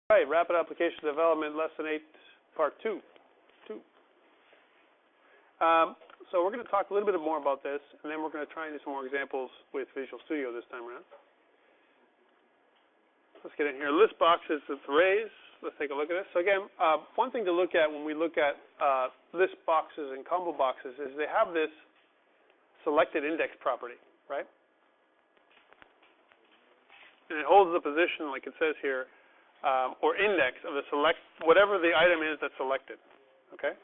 Right, Rapid Application Development, Lesson 8, Part 2. So we're going to talk a little bit more about this, and then we're going to try and do some more examples with Visual Studio this time around. Let's get in here. List boxes with arrays. Let's take a look at this. So again, one thing to look at when we look at list boxes and combo boxes is they have this selected index property, right? And it holds the position, like it says here, or index of the whatever the item is that's selected. Okay?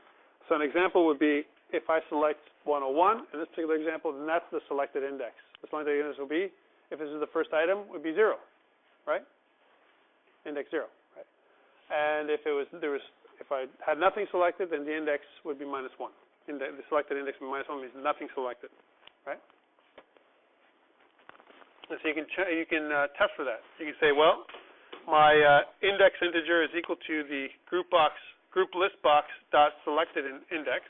So an example would be if I select 101 in this particular example, then that's the selected index. The selected index will be, if this is the first item, would be 0, right? Index 0, right? And if if I had nothing selected, then the index would be -1. The selected index would be -1 means nothing selected, right? And so you can test for that. You can say, well, my index integer is equal to the group list box dot selected index,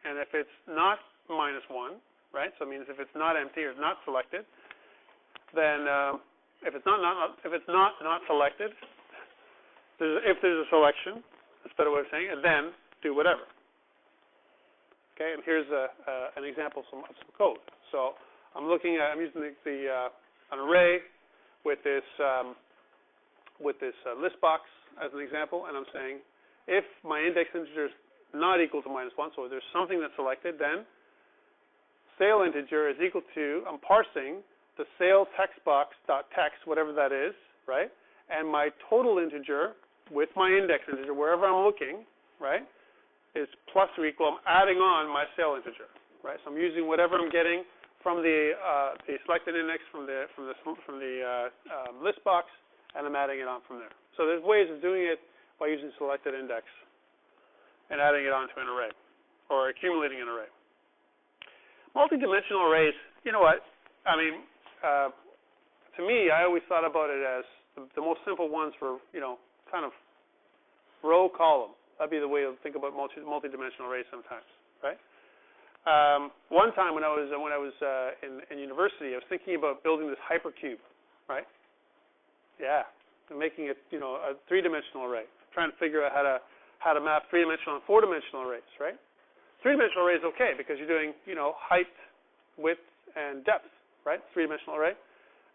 and if it's not -1, right? So it means if it's not empty or not selected, then if it's not selected, if there's a selection, that's a better way of saying it, then do whatever. Okay, and here's an example of some code. So I'm using an array with this list box as an example, and I'm saying if my index integer is not equal to -1, so there's something that's selected, then sale integer is equal to, I'm parsing the sale text box dot text, whatever that is, right? And my total integer with my index integer, wherever I'm looking, right, is plus or equal. I'm adding on my sale integer, right? So I'm using whatever I'm getting from the selected index from the list box, and I'm adding it on from there. So there's ways of doing it by using selected index and adding it onto an array or accumulating an array. Multi-dimensional arrays, you know what? I mean, to me, I always thought about it as the most simple ones for, kind of row column. That'd be the way to think about multi-dimensional arrays sometimes, right? One time when I was in university, I was thinking about building this Hypercube, right? Yeah, and making it, a three-dimensional array. Trying to figure out how to map three-dimensional and four-dimensional arrays, right? Three-dimensional array is okay because you're doing, height, width, and depth, right? Three-dimensional array.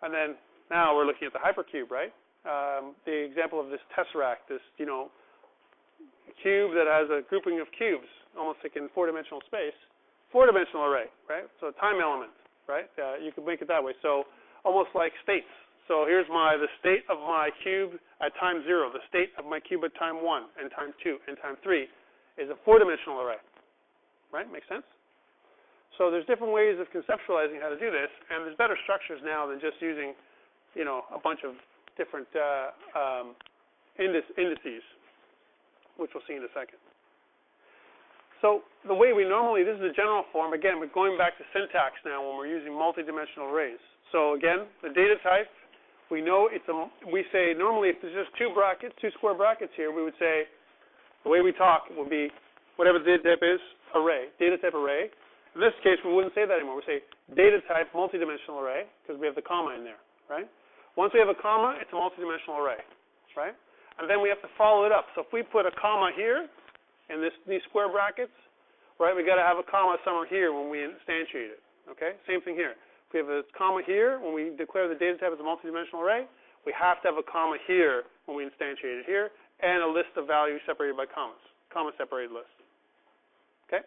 And then now we're looking at the Hypercube, right? The example of this tesseract, this, cube that has a grouping of cubes, almost like in four-dimensional space. Four-dimensional array, right? So a time element, right? You could make it that way. So almost like states. So here's the state of my cube at time 0, the state of my cube at time 1, and time 2, and time 3 is a four-dimensional array, right? Makes sense? So there's different ways of conceptualizing how to do this, and there's better structures now than just using, a bunch of different indices, which we'll see in a second. So the way we normally, this is a general form. Again, we're going back to syntax now when we're using multi-dimensional arrays. So again, the data type, we know we say normally if there's just two square brackets here, we would say, the way we talk would be whatever the data type is, array, data type array. In this case, we wouldn't say that anymore. We say data type multi-dimensional array because we have the comma in there, right? Once we have a comma, it's a multi-dimensional array, right? And then we have to follow it up. So if we put a comma here in these square brackets, right, we got to have a comma somewhere here when we instantiate it, okay? Same thing here. If we have a comma here when we declare the data type as a multi-dimensional array, we have to have a comma here when we instantiate it here, and a list of values separated by commas, comma-separated list, okay?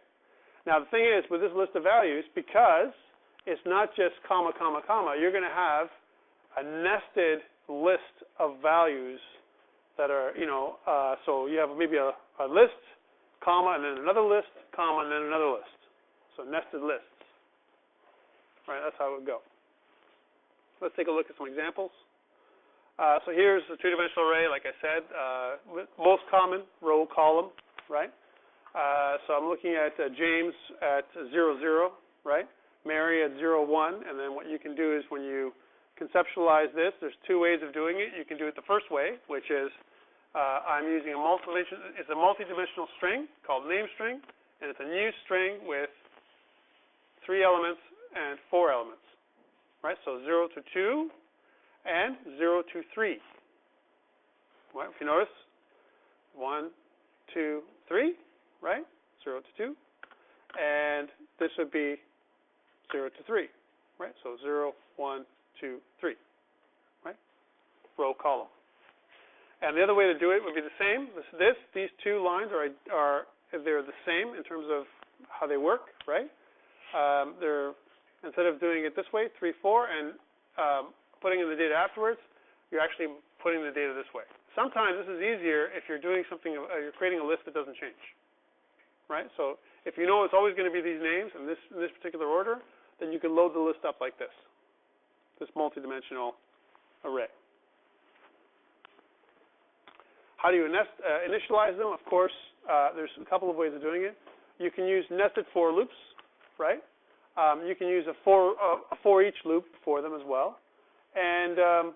Now, the thing is, with this list of values, because it's not just comma, comma, comma, you're going to have a nested list of values that are, so you have maybe a list, comma, and then another list, comma, and then another list. So nested lists. Right, that's how it would go. Let's take a look at some examples. So here's a two-dimensional array, like I said, most common row column, right? So I'm looking at James at 0, 0, right? Mary at 0, 1, and then what you can do is when you conceptualize this, there's two ways of doing it. You can do it the first way, which is I'm using it's a multi-dimensional string called name string, and it's a new string with 3 elements and 4 elements, right? So 0 to 2 and 0 to 3. Right? If you notice, 1, 2, 3, right? 0 to 2. And this would be 0 to 3, right? So 0, 1, 2, 3, right? Row, column. And the other way to do it would be the same. These two lines they're the same in terms of how they work, right? Instead of doing it this way, 3, 4, and putting in the data afterwards, you're actually putting the data this way. Sometimes this is easier if you're doing something, you're creating a list that doesn't change, right? So if you know it's always going to be these names in this particular order, then you can load the list up like this multidimensional array. How do you initialize them? Of course, there's a couple of ways of doing it. You can use nested for loops, right? You can use a for each loop for them as well. And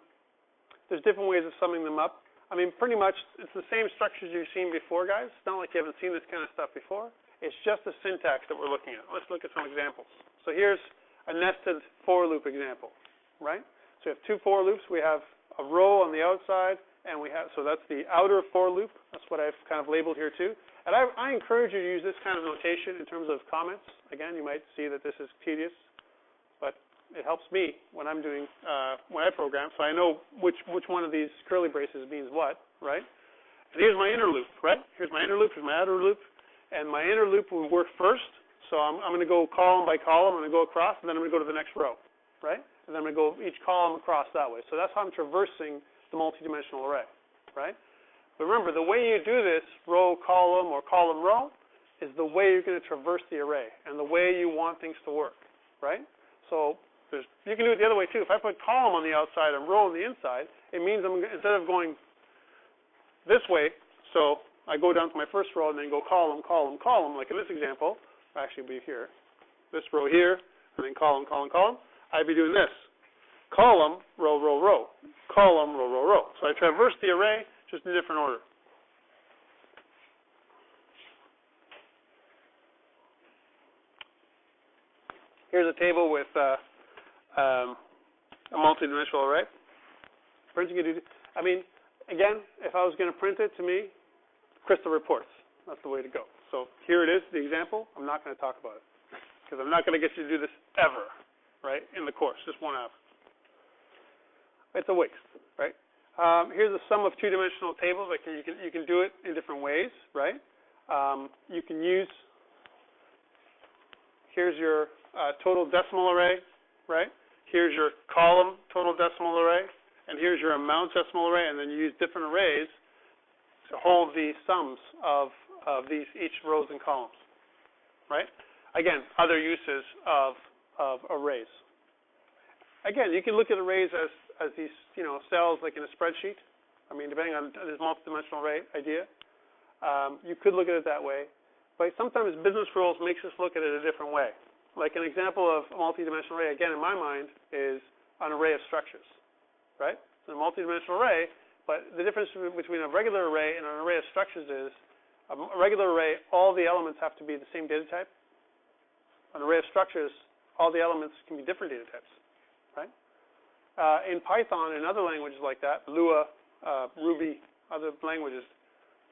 there's different ways of summing them up. I mean, pretty much it's the same structures you've seen before, guys. It's not like you haven't seen this kind of stuff before. It's just the syntax that we're looking at. Let's look at some examples. So here's a nested for loop example, right? So we have two for loops. We have a row on the outside, and so that's the outer for loop. That's what I've kind of labeled here too. And I encourage you to use this kind of notation in terms of comments. Again, you might see that this is tedious, but it helps me when I'm doing when I program, so I know which one of these curly braces means what, right? And here's my inner loop, right? Here's my inner loop, here's my outer loop, and my inner loop will work first. So I'm going to go column by column. I'm going to go across, and then I'm going to go to the next row, right? And then I'm going to go each column across that way. So that's how I'm traversing the multidimensional array, right? But remember, the way you do this, row, column, or column, row, is the way you're going to traverse the array and the way you want things to work, right? So you can do it the other way too. If I put column on the outside and row on the inside, it means instead of going this way, so I go down to my first row and then go column, column, column, like in this example, actually be here, this row here, and then column, column, column, I'd be doing this. Column, row, row, row. Column, row, row, row. So I traverse the array, just in a different order. Here's a table with a multi-dimensional array. Printing it, I mean, again, if I was going to print it to me, crystal reports. That's the way to go. So here it is, the example. I'm not going to talk about it because I'm not going to get you to do this ever, right, in the course. Just won't happen. It's a waste, right? Here's a sum of two-dimensional tables. Like you can do it in different ways, right? You can use, here's your total decimal array, right? Here's your column total decimal array, and here's your amount decimal array, and then you use different arrays to hold the sums of each rows and columns, right? Again, other uses of arrays. Again, you can look at arrays as these, cells like in a spreadsheet. I mean, depending on this multidimensional array idea, you could look at it that way. But sometimes business rules makes us look at it a different way. Like an example of a multidimensional array, again, in my mind, is an array of structures, right? So a multidimensional array, but the difference between a regular array and an array of structures is a regular array, all the elements have to be the same data type. An array of structures, all the elements can be different data types, right? In Python and other languages like that, Lua, Ruby, other languages,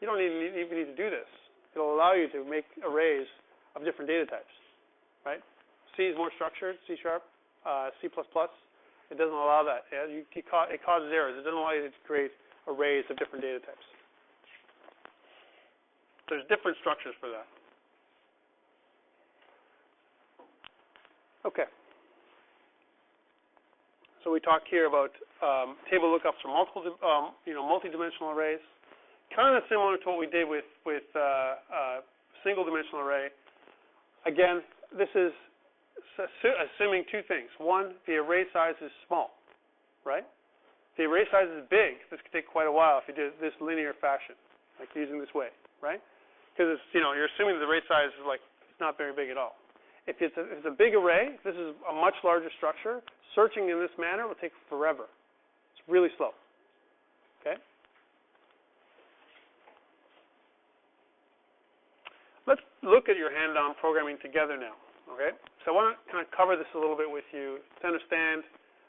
you don't even need to do this. It'll allow you to make arrays of different data types, right? C is more structured, C#, C++. It doesn't allow that. It causes errors. It doesn't allow you to create arrays of different data types. There's different structures for that. Okay. So we talked here about table lookups for multiple, multi-dimensional arrays. Kind of similar to what we did with single-dimensional array. Again, this is assuming two things. One, the array size is small, right? If the array size is big, this could take quite a while if you did this linear fashion, like using this way, right? Because you're assuming the array size is it's not very big at all. If it's a big array, this is a much larger structure. Searching in this manner will take forever. It's really slow. Okay. Let's look at your hand-on programming together now. Okay. So I want to kind of cover this a little bit with you to understand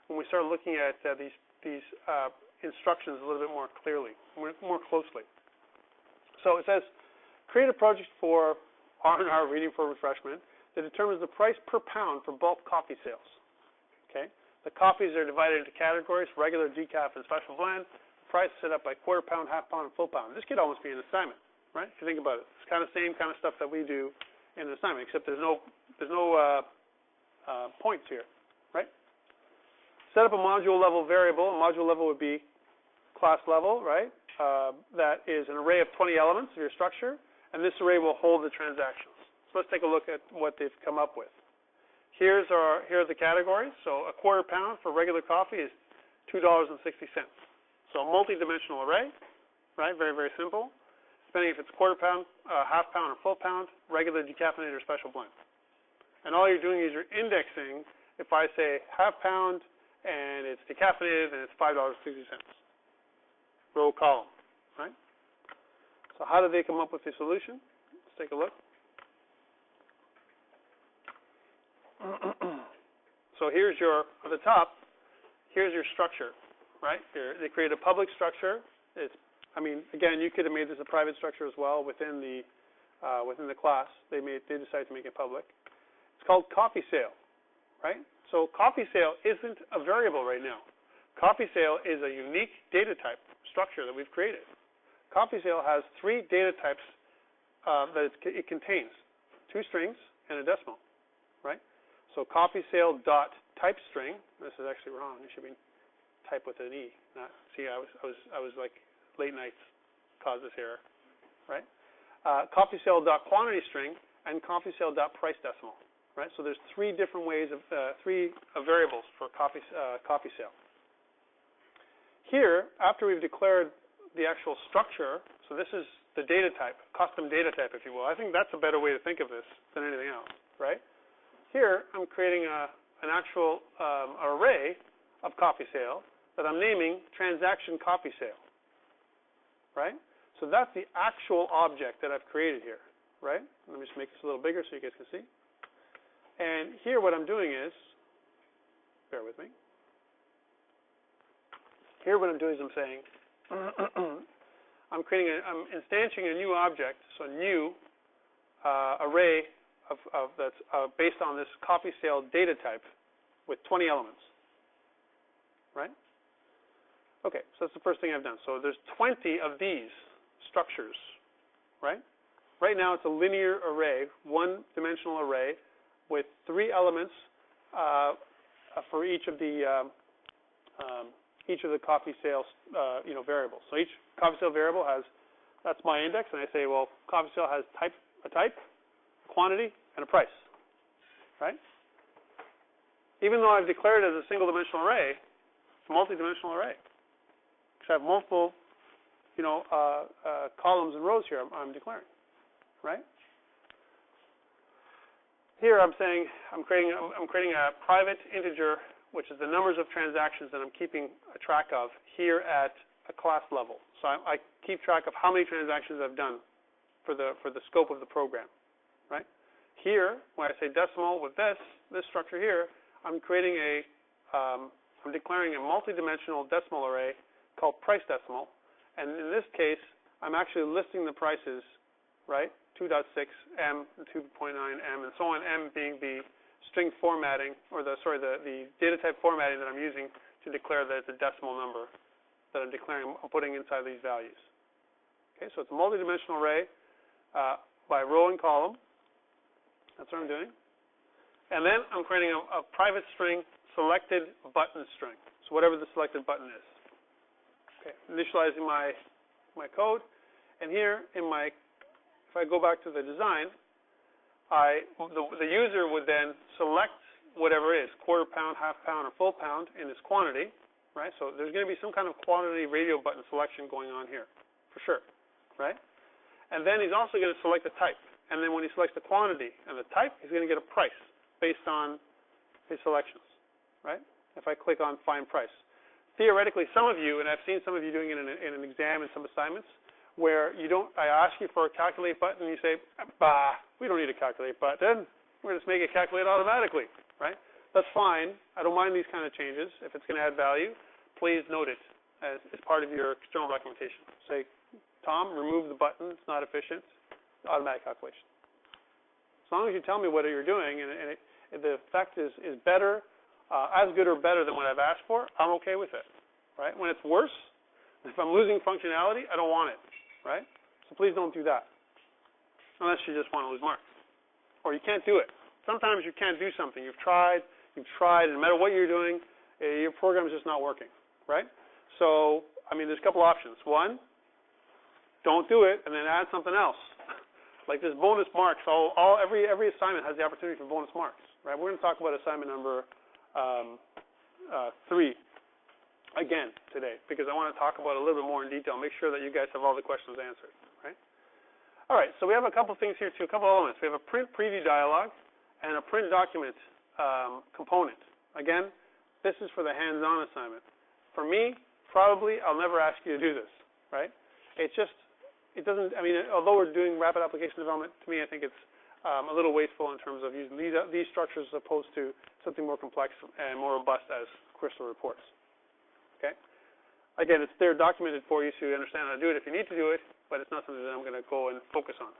when we start looking at these instructions a little bit more clearly, more closely. So it says, create a project for R&R, reading for refreshment, that determines the price per pound for bulk coffee sales. Okay? The coffees are divided into categories: regular, decaf, and special blend. The price is set up by quarter pound, half pound, and full pound. This could almost be an assignment, right? If you think about it, it's kind of the same kind of stuff that we do in an assignment, except there's no points here, right? Set up a module level variable. A module level would be class level, right? That is an array of 20 elements of your structure, and this array will hold the transactions. So let's take a look at what they've come up with. Here are the categories. So a quarter pound for regular coffee is $2.60. So a multi-dimensional array, right? Very, very simple. Depending if it's quarter pound, half pound, or full pound, regular, decaffeinated, or special blend. And all you're doing is you're indexing. If I say half pound and it's decaffeinated, then it's $5.60. Row column, right? So how did they come up with the solution? Let's take a look. So here's your, at the top, here's your structure, right? They create a public structure. Again, you could have made this a private structure as well within the class. They decided to make it public. It's called coffee sale, right? So coffee sale isn't a variable right now. Coffee sale is a unique data type structure that we've created. Coffee sale has 3 data types that it contains: 2 strings and a decimal, right? So coffee sale dot type string. This is actually wrong. It should be type with an E. See, I was like late nights caused this error, right? Coffee sale dot quantity string and coffee sale dot price decimal, right? So there's 3 different ways of 3 variables for coffee sale. Here, after we've declared the actual structure, so this is the data type, custom data type, if you will. I think that's a better way to think of this than anything else, right? Here, I'm creating an actual array of coffee sale that I'm naming transaction coffee sale, right? So that's the actual object that I've created here, right? Let me just make this a little bigger so you guys can see. And here what I'm doing is, bear with me. Here what I'm doing is I'm saying, I'm instantiating a new object, so a new array that's based on this coffee sale data type with 20 elements, right? Okay, so that's the first thing I've done. So there's 20 of these structures, right? Right now it's a linear array, one-dimensional array with 3 elements for each of the coffee sales, variables. So each coffee sale variable has, that's my index, and I say, well, coffee sale has a type, quantity, and a price, right? Even though I've declared it as a single-dimensional array, it's a multi-dimensional array. So I have multiple, columns and rows here I'm declaring, right? Here I'm saying I'm creating a private integer, which is the numbers of transactions that I'm keeping a track of here at a class level. So I keep track of how many transactions I've done for the scope of the program, right? Here, when I say decimal with this structure here, I'm declaring a multi-dimensional decimal array called price decimal, and in this case, I'm actually listing the prices, right? 2.6 M, 2.9 M, and so on. M being the string formatting, or the data type formatting that I'm using to declare that it's a decimal number that I'm putting inside these values. Okay, so it's a multi-dimensional array by row and column. That's what I'm doing. And then I'm creating a private string selected button string. So whatever the selected button is. Okay, initializing my code. And here if I go back to the design, the user would then select whatever it is, quarter pound, half pound, or full pound in this quantity, right? So there's going to be some kind of quantity radio button selection going on here, for sure, right? And then he's also going to select the type. And then when he selects the quantity and the type, he's going to get a price based on his selections, right? If I click on Find Price. Theoretically, some of you, and I've seen some of you doing it in an exam and some assignments, where I ask you for a calculate button, and you say, bah, we don't need a calculate button. We're going to just make it calculate automatically, right? That's fine. I don't mind these kind of changes. If it's going to add value, please note it as part of your external documentation. Say, Tom, remove the button. It's not efficient. Automatic calculation. As long as you tell me what you're doing and the effect is better, as good or better than what I've asked for, I'm okay with it, right? When it's worse, if I'm losing functionality, I don't want it, right? So please don't do that, unless you just want to lose marks, or you can't do it. Sometimes you can't do something. You've tried, and no matter what you're doing, your program is just not working, right? So, I mean, there's a couple options. One, don't do it, and then add something else. Like this bonus marks, every assignment has the opportunity for bonus marks, right? We're going to talk about assignment number 3 again today, because I want to talk about it a little bit more in detail, make sure that you guys have all the questions answered, right? All right, so we have a couple things here too, a couple elements. We have a print preview dialog and a print document component. Again, this is for the hands-on assignment. For me, probably I'll never ask you to do this, right? It doesn't, I mean, although we're doing rapid application development, to me I think it's a little wasteful in terms of using these structures as opposed to something more complex and more robust as crystal reports. Okay? Again, it's there documented for you so you understand how to do it if you need to do it, but it's not something that I'm going to go and focus on.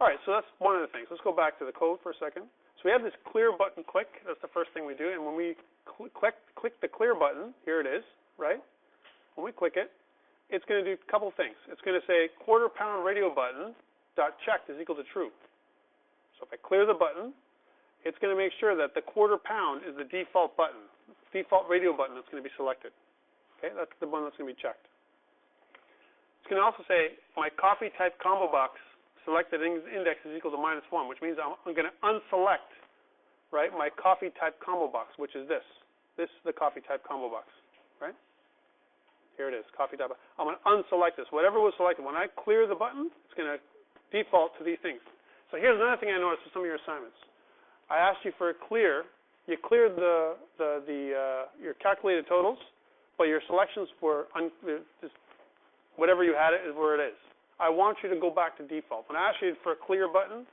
All right, so that's one of the things. Let's go back to the code for a second. So we have this clear button click. That's the first thing we do. And when we click the clear button, here it is, right? When we click it, it's going to do a couple things. It's going to say quarter-pound radio button dot checked is equal to true. So if I clear the button, it's going to make sure that the quarter-pound is the default button, default radio button that's going to be selected. Okay, that's the one that's going to be checked. It's going to also say my coffee type combo box selected index is equal to -1, which means I'm going to unselect, right, my coffee type combo box, which is this. This is the coffee type combo box, right? Here it is, coffee type. I'm going to unselect this. Whatever was selected, when I clear the button, it's going to default to these things. So here's another thing I noticed with some of your assignments. I asked you for a clear. You cleared your calculated totals, but your selections were just whatever you had it is where it is. I want you to go back to default. When I ask you for a clear button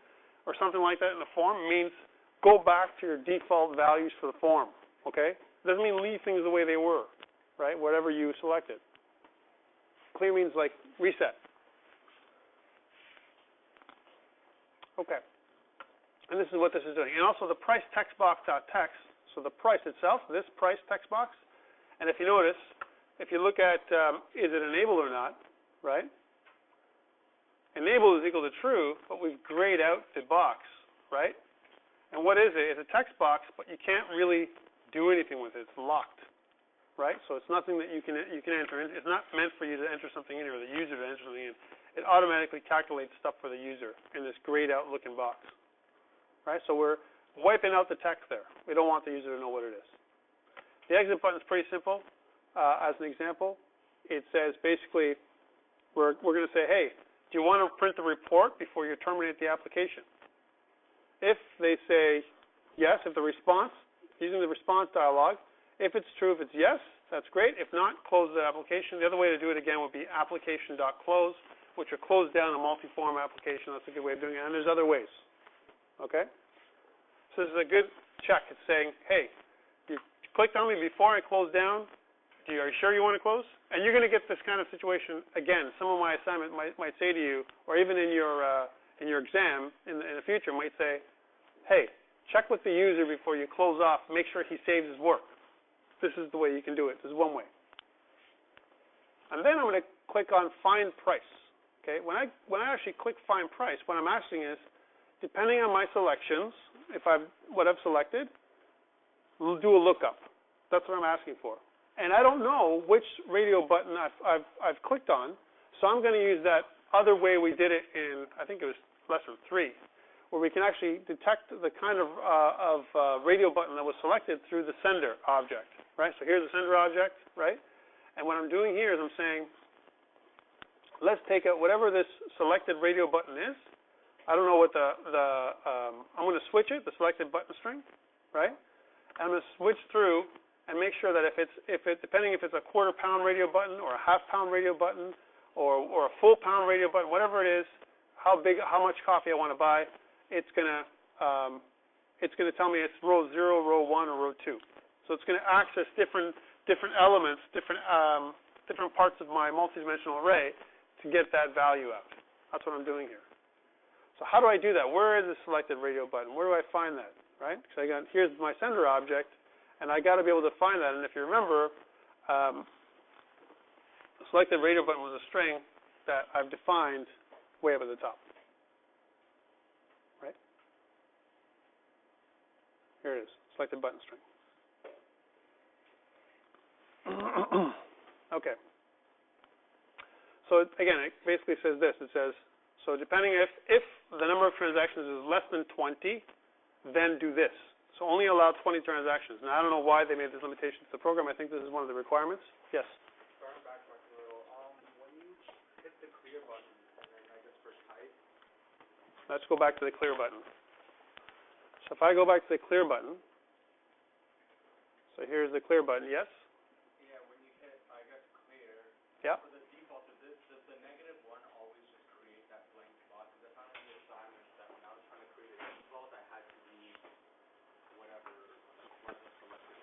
or something like that in the form, it means go back to your default values for the form. Okay? It doesn't mean leave things the way they were, right? Whatever you selected. Clear means like reset. Okay. And this is what this is doing. And also the price text box.text. So the price itself, this price text box. And if you notice, if you look at is it enabled or not, right? Enabled is equal to true, but we've grayed out the box, right? And what is it? It's a text box, but you can't really do anything with it. It's locked, right? So it's nothing that you can enter in. It's not meant for you to enter something in or the user to enter something in. It automatically calculates stuff for the user in this grayed out looking box, right? So we're wiping out the text there. We don't want the user to know what it is. The exit button is pretty simple. As an example, it says basically we're going to say, hey, do you want to print the report before you terminate the application? If they say yes, if the response, using the response dialog, if it's true, if it's yes, that's great. If not, close the application. The other way to do it again would be application.close, which will close down a multi-form application. That's a good way of doing it. And there's other ways. Okay? So this is a good check. It's saying, hey, you clicked on me before I closed down. Are you sure you want to close? And you're going to get this kind of situation again. Some of my assignment might say to you, or even in your exam in the future, might say, hey, check with the user before you close off. Make sure he saves his work. This is the way you can do it. This is one way. And then I'm going to click on Find Price. Okay. When I actually click Find Price, what I'm asking is, depending on my selections, what I've selected, we'll do a lookup. That's what I'm asking for. And I don't know which radio button I've clicked on, so I'm going to use that other way we did it in, I think it was lesson 3, where we can actually detect the kind of radio button that was selected through the sender object, right? So here's the sender object, right? And what I'm doing here is I'm saying, let's take out whatever this selected radio button is. I don't know what I'm going to switch it, the selected button string, right? And I'm going to switch through and make sure that depending if it's a quarter-pound radio button or a half-pound radio button or a full-pound radio button, whatever it is, how much coffee I want to buy, it's going to tell me it's row 0, row 1, or row 2. So it's going to access different different elements, different parts of my multidimensional array to get that value out. That's what I'm doing here. So how do I do that? Where is the selected radio button? Where do I find that, right? So here's my sender object, and I got to be able to find that. And if you remember, the selected radio button was a string that I've defined way up at the top, right? Here it is, selected button string. Okay. So again, it basically says this. It says, so depending if the number of transactions is less than 20, then do this. So only allow 20 transactions. Now, I don't know why they made this limitation to the program. I think this is one of the requirements. Yes? Starting back a little, when you hit the clear button, and then I guess for type. Let's go back to the clear button. So if I go back to the clear button, so here's the clear button, yes? Yeah, when you hit, I guess, clear. Yeah. For the default of this, does the -1 always just create that blank spot? Because I found in the assignment that when I was trying to create a default, I had to leave whatever wasn't selected.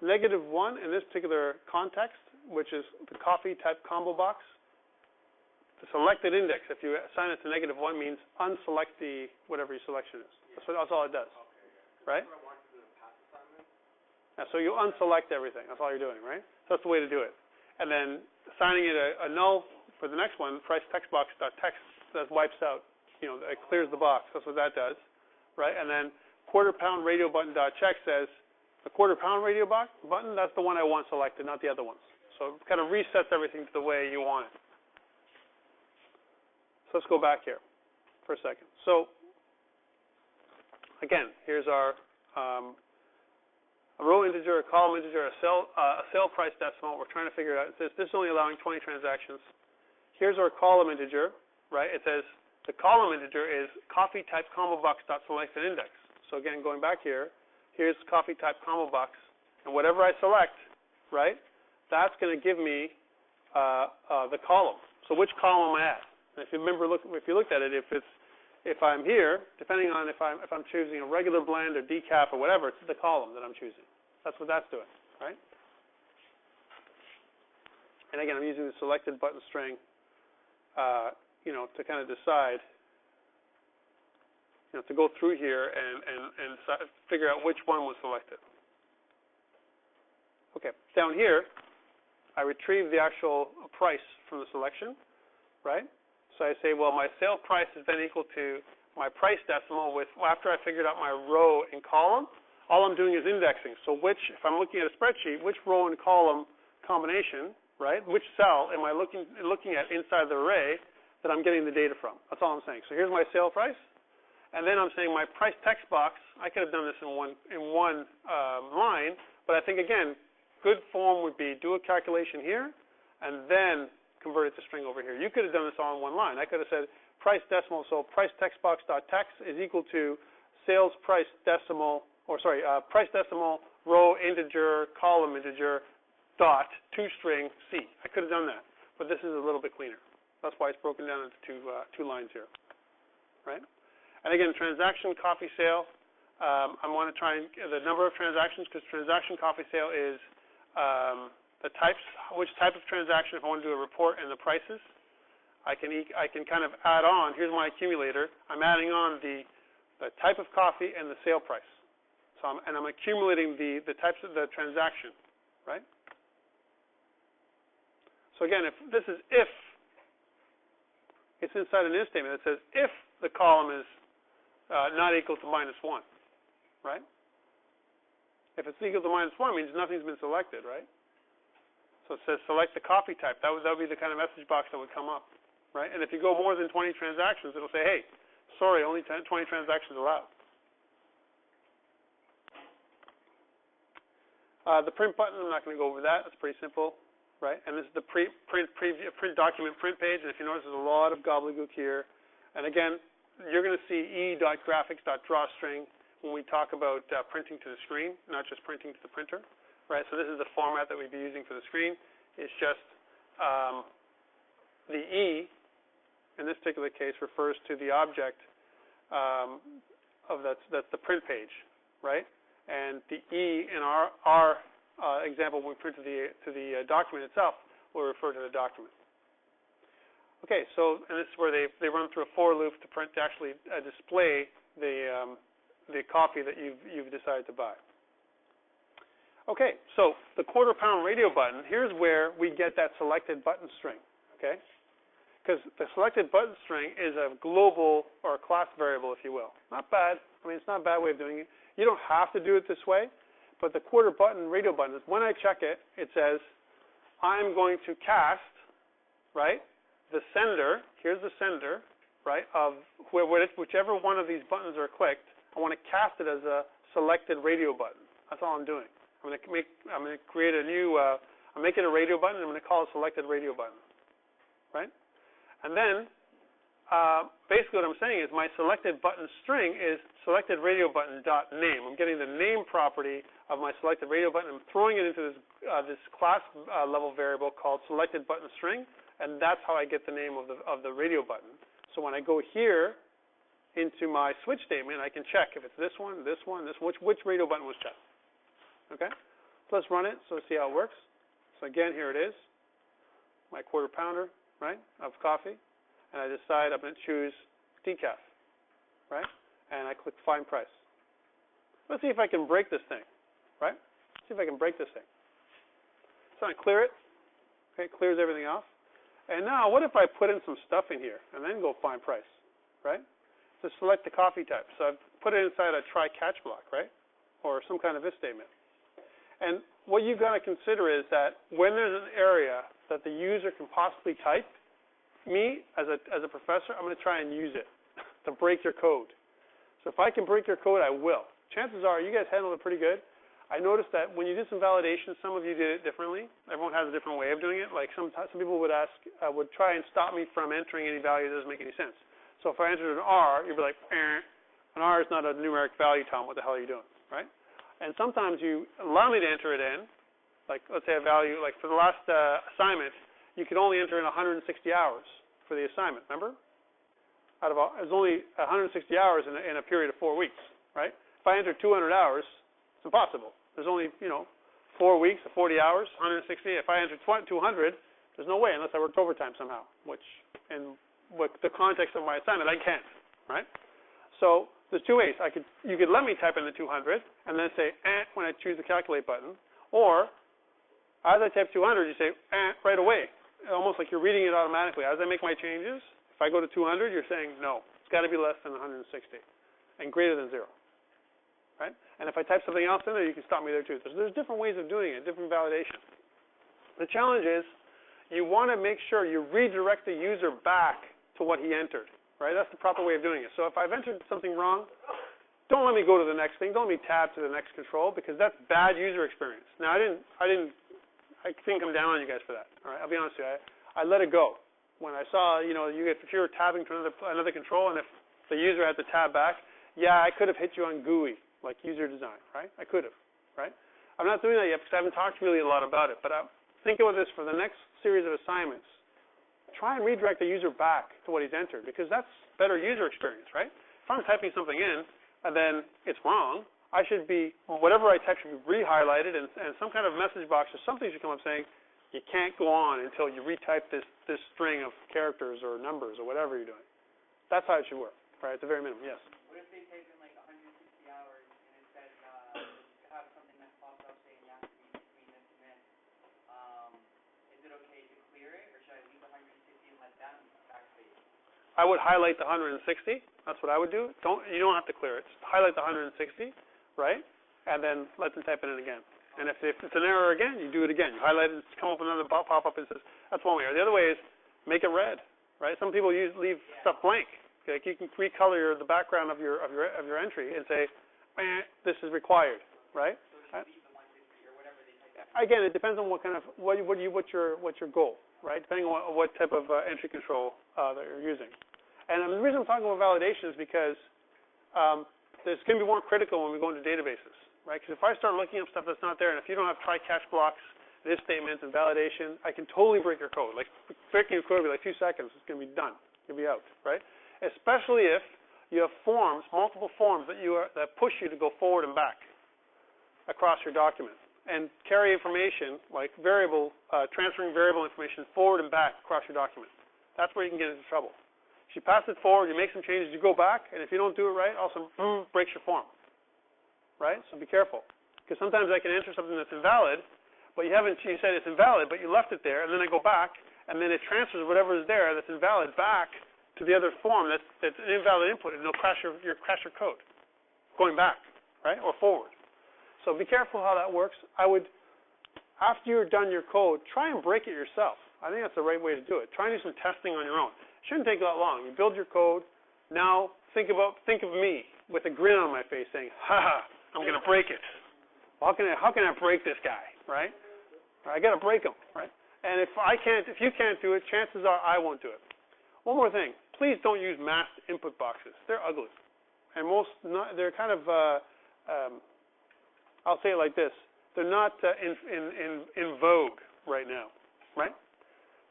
-1 in this particular context, which is the coffee type combo box, the selected index, if you assign it to -1, means unselect the whatever your selection is. That's all it does. Okay, yeah. Right? That's what I wanted to do in the past assignment. Yeah, so you unselect everything. That's all you're doing, right? So that's the way to do it. And then assigning it a null for the next one, price text box dot text, that wipes out, it clears the box. That's what that does, right? And then quarter-pound radio button dot check says the quarter-pound radio button, that's the one I want selected, not the other ones. So it kind of resets everything to the way you want it. So let's go back here for a second. So again, here's our a row integer, a column integer, a sale price decimal. We're trying to figure it out. It says this is only allowing 20 transactions. Here's our column integer, right? It says the column integer is coffee type combo box dot selected index. So again, going back here, here's coffee type combo box, and whatever I select, right, that's going to give me the column. So which column am I at? And if you remember, if you looked at it, if I'm here, depending on if I'm choosing a regular blend or decaf or whatever, it's the column that I'm choosing. That's what that's doing, right? And again, I'm using the selected button string, to kind of decide, to go through here and figure out which one was selected. Okay, down here, I retrieve the actual price from the selection, right? So I say, well, my sale price is then equal to my price decimal after I figured out my row and column, all I'm doing is indexing. So if I'm looking at a spreadsheet, which row and column combination, right, which cell am I looking at inside the array that I'm getting the data from? That's all I'm saying. So here's my sale price, and then I'm saying my price text box, I could have done this in one line, but I think, again, good form would be do a calculation here, and then convert it to string over here. You could have done this all in one line. I could have said price decimal, so price text box dot text is equal to sales price decimal, price decimal row integer column integer dot toString C. I could have done that, but this is a little bit cleaner. That's why it's broken down into two lines here, right? And again, transaction coffee sale. I want to try and the number of transactions, because transaction coffee sale is the types, which type of transaction. If I want to do a report and the prices, I can kind of add on. Here's my accumulator. I'm adding on the type of coffee and the sale price. So I'm accumulating the types of the transaction, right? So again, if it's inside an if statement that says if the column is not equal to -1, right? If it's equal to -1, it means nothing's been selected, right? So it says select the coffee type. That would be the kind of message box that would come up, right? And if you go more than 20 transactions, it'll say, hey, sorry, only 20 transactions allowed. The print button, I'm not going to go over that. It's pretty simple, right? And this is the print document print page. And if you notice, there's a lot of gobbledygook here. And again, you're going to see e.graphics.drawString when we talk about printing to the screen, not just printing to the printer, right? So this is the format that we'd be using for the screen. It's just the E, in this particular case, refers to the object that's the print page, right? And the E in our example, when we print to the document itself, we'll refer to the document. Okay, so, and this is where they run through a for loop to print, to actually display the copy that you've decided to buy. Okay, so the quarter-pound radio button, here's where we get that selected button string, okay? Because the selected button string is a global or a class variable, if you will. Not bad. I mean, it's not a bad way of doing it. You don't have to do it this way, but the quarter button radio button is when I check it, it says, I'm going to cast, right, the sender, here's the sender, right, of whichever one of these buttons are clicked, I want to cast it as a selected radio button. That's all I'm doing. I'm going to create a new, I'm making a radio button, and I'm going to call it selected radio button, right? And then, basically what I'm saying is my selected button string is selected radio button dot name. I'm getting the name property of my selected radio button. I'm throwing it into this class level variable called selected button string, and that's how I get the name of the radio button. So when I go here into my switch statement, I can check if it's this one, which radio button was checked. Okay, so let's run it so let's see how it works. So again, here it is, my quarter pounder, right, of coffee, and I decide I'm going to choose decaf, right, and I click find price. Let's see if I can break this thing, right? See if I can break this thing. So I clear it. Okay, it clears everything off. And now, what if I put in some stuff in here and then go find price, right? So select the coffee type. So I've put it inside a try catch block, right, or some kind of if statement. And what you've got to consider is that when there's an area that the user can possibly type, me, as a professor, I'm going to try and use it to break your code. So if I can break your code, I will. Chances are you guys handled it pretty good. I noticed that when you did some validation, some of you did it differently. Everyone has a different way of doing it. Like some people would would try and stop me from entering any value that doesn't make any sense. So if I entered an R, you'd be like, an R is not a numeric value, Tom. What the hell are you doing, right? And sometimes you allow me to enter it in, like let's say a value, like for the last assignment, you could only enter in 160 hours for the assignment, remember? It was only 160 hours in a period of 4 weeks, right? If I enter 200 hours, it's impossible. There's only, 4 weeks of 40 hours, 160. If I enter 200, there's no way unless I worked overtime somehow, which in the context of my assignment, I can't, right? So there's two ways. You could let me type in the 200 and then say, when I choose the calculate button. Or, as I type 200, you say, right away. Almost like you're reading it automatically. As I make my changes, if I go to 200, you're saying, no, it's got to be less than 160 and greater than 0. Right? And if I type something else in there, you can stop me there too. There's different ways of doing it, different validation. The challenge is you want to make sure you redirect the user back to what he entered. Right? That's the proper way of doing it. So if I've entered something wrong, don't let me go to the next thing. Don't let me tab to the next control because that's bad user experience. Now I didn't come down on you guys for that. All right? I'll be honest with you. I let it go. When I saw, if you were tabbing to another control and if the user had to tab back, yeah, I could have hit you on GUI, like user design, right? I could have, right? I'm not doing that yet because I haven't talked really a lot about it, but think about this for the next series of assignments. Try and redirect the user back to what he's entered because that's better user experience, right? If I'm typing something in and then it's wrong, I should be, whatever I type should be re-highlighted and some kind of message box or something should come up saying, you can't go on until you retype this string of characters or numbers or whatever you're doing. That's how it should work, right? At the very minimum, yes. What if they type in like 160 hours and it says have something that pops up saying you have to be between this and this? Is it okay to clear it, or should I leave 160 and let that backspace? I would highlight the 160. That's what I would do. You don't have to clear it. Just highlight the 160, right? And then let them type it in again. And if it's an error again, you do it again. You highlight it, come up with another pop-up and says, that's one way. Or the other way is make it red, right? Some people leave stuff blank. Like you can recolor the background of your entry and say, this is required, right? So leave the 160 or whatever they type in. Again, it depends on what kind of what's your goal, right? Depending on what type of entry control that you're using. And the reason I'm talking about validation is because this can be more critical when we go into databases, right? Because if I start looking up stuff that's not there, and if you don't have try catch blocks, if statements, and validation, I can totally break your code. Like breaking your code will be like 2 seconds. It's going to be done. You'll be out, right? Especially if you have forms, multiple forms that push you to go forward and back across your document. and carry information like transferring variable information forward and back across your document. That's where you can get into trouble. If you pass it forward, you make some changes, you go back, and if you don't do it right, also breaks your form, right? So be careful, because sometimes I can enter something that's invalid, but you said it's invalid, but you left it there, and then I go back, and then it transfers whatever is there that's invalid back to the other form that's an invalid input, and it'll crash your code, going back, right, or forward. So be careful how that works. I would, after you're done your code, try and break it yourself. I think that's the right way to do it. Try and do some testing on your own. It shouldn't take that long. You build your code. Now think of me with a grin on my face saying, ha, I'm going to break it. How can I break this guy, right? I got to break him, right? And if you can't do it, chances are I won't do it. One more thing. Please don't use masked input boxes. They're ugly. And they're kind of, I'll say it like this. They're not in vogue right now, right?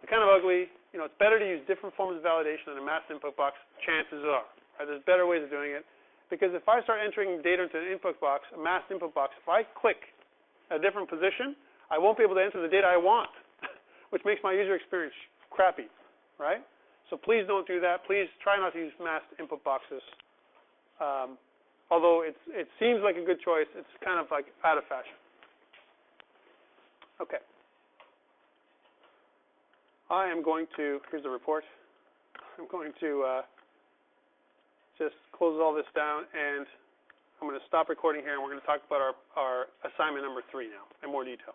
They're kind of ugly. It's better to use different forms of validation than a masked input box, chances are. Right? There's better ways of doing it. Because if I start entering data into an input box, a masked input box, if I click a different position, I won't be able to enter the data I want, which makes my user experience crappy, right? So please don't do that. Please try not to use masked input boxes. Although it seems like a good choice, it's kind of like out of fashion. Okay. I am going to, here's the report. I'm going to just close all this down, and I'm going to stop recording here, and we're going to talk about our assignment number 3 now in more detail.